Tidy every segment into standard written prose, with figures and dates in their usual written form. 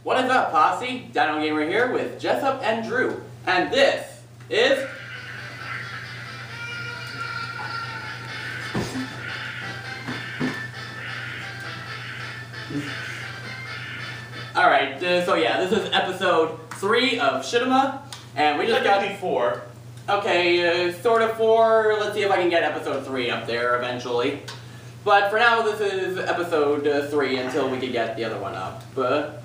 What is up, posse? Dino Gamer here with Jessup and Drew, and this is... Alright, so yeah, this is episode 3 of t-ema, and we just got... 4. Okay, sort of 4, let's see if I can get episode 3 up there eventually. But for now, this is episode 3 until we can get the other one up.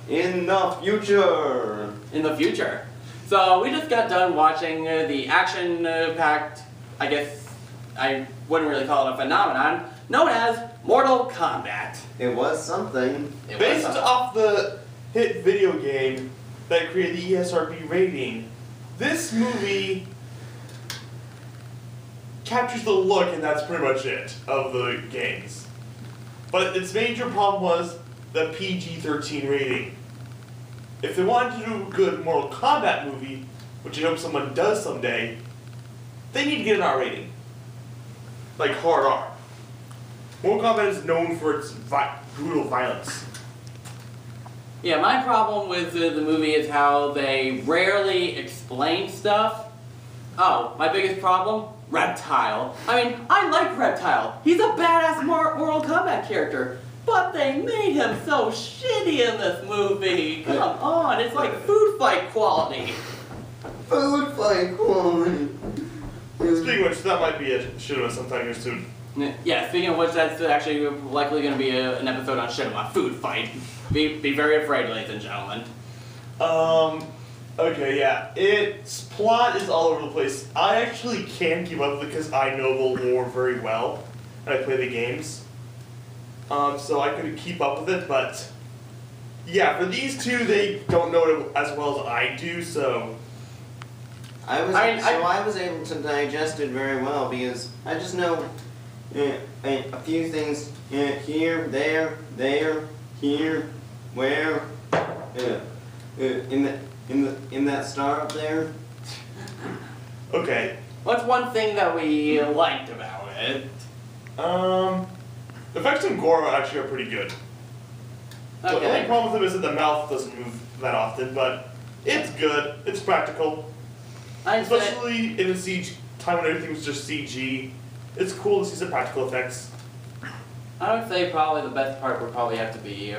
In the future! In the future. So we just got done watching the action-packed, I guess I wouldn't really call it a phenomenon, known as Mortal Kombat. It was something. Based off the hit video game that created the ESRB rating, this movie captures the look, and that's pretty much it, of the games. But its major problem was the PG-13 rating. If they wanted to do a good Mortal Kombat movie, which I hope someone does someday, they need to get an R rating. Like hard R. Mortal Kombat is known for its brutal violence. Yeah, my problem with the movie is how they rarely explain stuff. Oh, my biggest problem? Reptile. I mean, I like Reptile. He's a badass Mortal Kombat character. But they made him so shitty in this movie. Come on, it's like food fight quality. Food fight quality. Speaking of which, that might be it. T-ema sometime here soon. Yeah, speaking of which, that's actually likely going to be an episode on t-ema, food fight. Be very afraid, ladies and gentlemen. Okay, yeah. Its plot is all over the place. I actually can keep up with it because I know the lore very well, and I play the games. So I could keep up with it, but yeah, for these two, they don't know it as well as I do, so... I was able to digest it very well because I just know a few things here, there, here, where, in that star up there. Okay. What's one thing that we liked about it? The effects on Goro actually are pretty good. Okay. The only problem with them is that the mouth doesn't move that often, but it's good. It's practical. Especially in a CG time when everything was just CG. It's cool to see some practical effects. I would say probably the best part would probably have to be,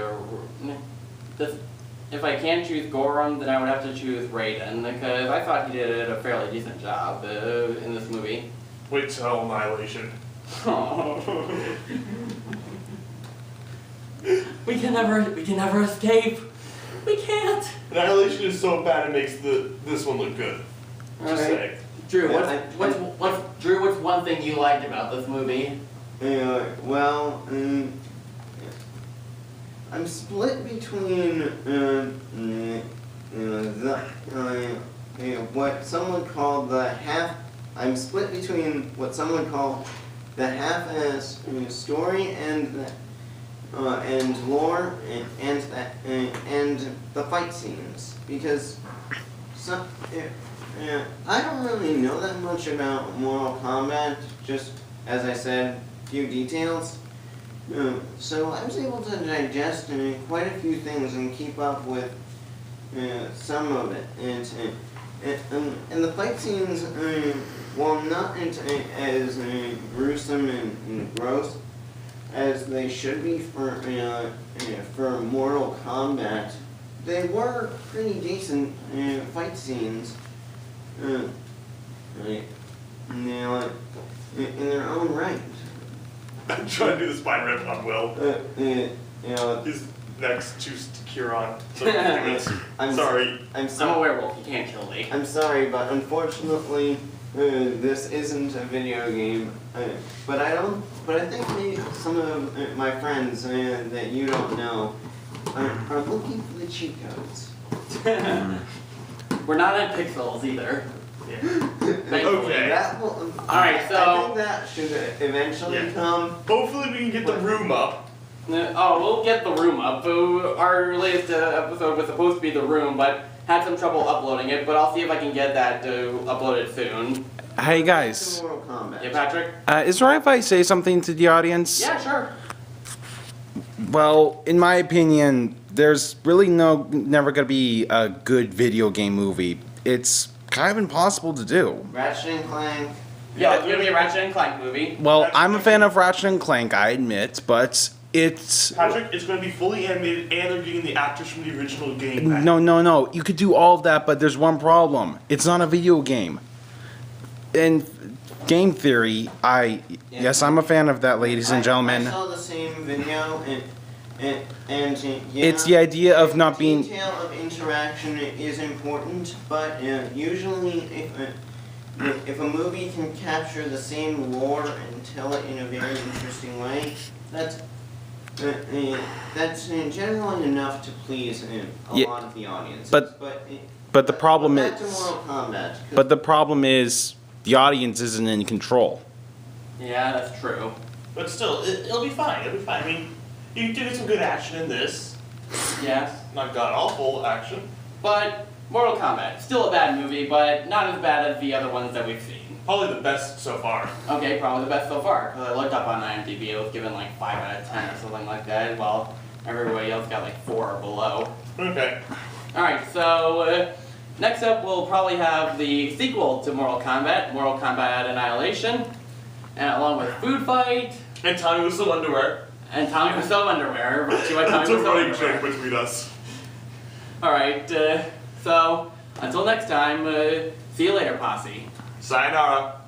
if I can't choose Gorham, then I would have to choose Raiden, because I thought he did a fairly decent job in this movie. Wait till Annihilation. We can never escape. We can't. Annihilation is so bad it makes this one look good. Just saying. Drew, what's one thing you liked about this movie? I'm split between what someone called the half. I'm split between what someone called the half-ass story and lore and the fight scenes because I don't really know that much about Mortal Kombat. Just as I said, few details. So I was able to digest quite a few things and keep up with some of it. And the fight scenes, while not as gruesome and gross as they should be for Mortal Kombat, they were pretty decent fight scenes. In their own right. I'm trying to do the spine rip on Will. He's next to Kieran. So I'm sorry. I'm a werewolf. You can't kill me. I'm sorry, but unfortunately, this isn't a video game. But I think maybe some of my friends that you don't know are looking for the cheat codes. We're not at Pixels either. Yeah. Okay. Alright, so... I think that should eventually come. Hopefully we can get the room up. We'll get the room up. Our latest episode was supposed to be the room, but had some trouble uploading it, but I'll see if I can get that uploaded soon. Hey guys. Yeah, Patrick? Is it alright if I say something to the audience? Yeah, sure. Well, in my opinion, there's really never gonna be a good video game movie. It's kind of impossible to do. Ratchet and Clank. Yeah, it's gonna be a Ratchet and Clank movie. Well, I'm a fan of Ratchet and Clank, I admit, but it's Patrick, it's going to be fully animated, and they're getting the actors from the original game back. no. You could do all of that, but there's one problem. It's not a video game. In game theory, yes, I'm a fan of that, ladies and gentlemen. I saw the same video, and yeah, It's the idea of not being. detail of interaction is important, but usually if a movie can capture the same lore and tell it in a very interesting way, that's generally enough to please a lot of the audience. But the problem back to is. Mortal Kombat. But the problem is the audience isn't in control. Yeah, that's true. But still, it'll be fine. It'll be fine. I mean, you do get some good action in this. Yes. Not god-awful action. But Mortal Kombat, still a bad movie, but not as bad as the other ones that we've seen. Probably the best so far. Okay, probably the best so far. Because I looked up on IMDb, it was given like 5 out of 10 or something like that, while everybody else got like 4 or below. Okay. Alright, so next up we'll probably have the sequel to Mortal Kombat Annihilation, and along with Food Fight, And Tommy with some underwear. and Tommy Wiseau underwear, brought to you by It's Tommy a Wiseau running underwear. joke between us. Alright, so until next time, see you later, posse. Sayonara.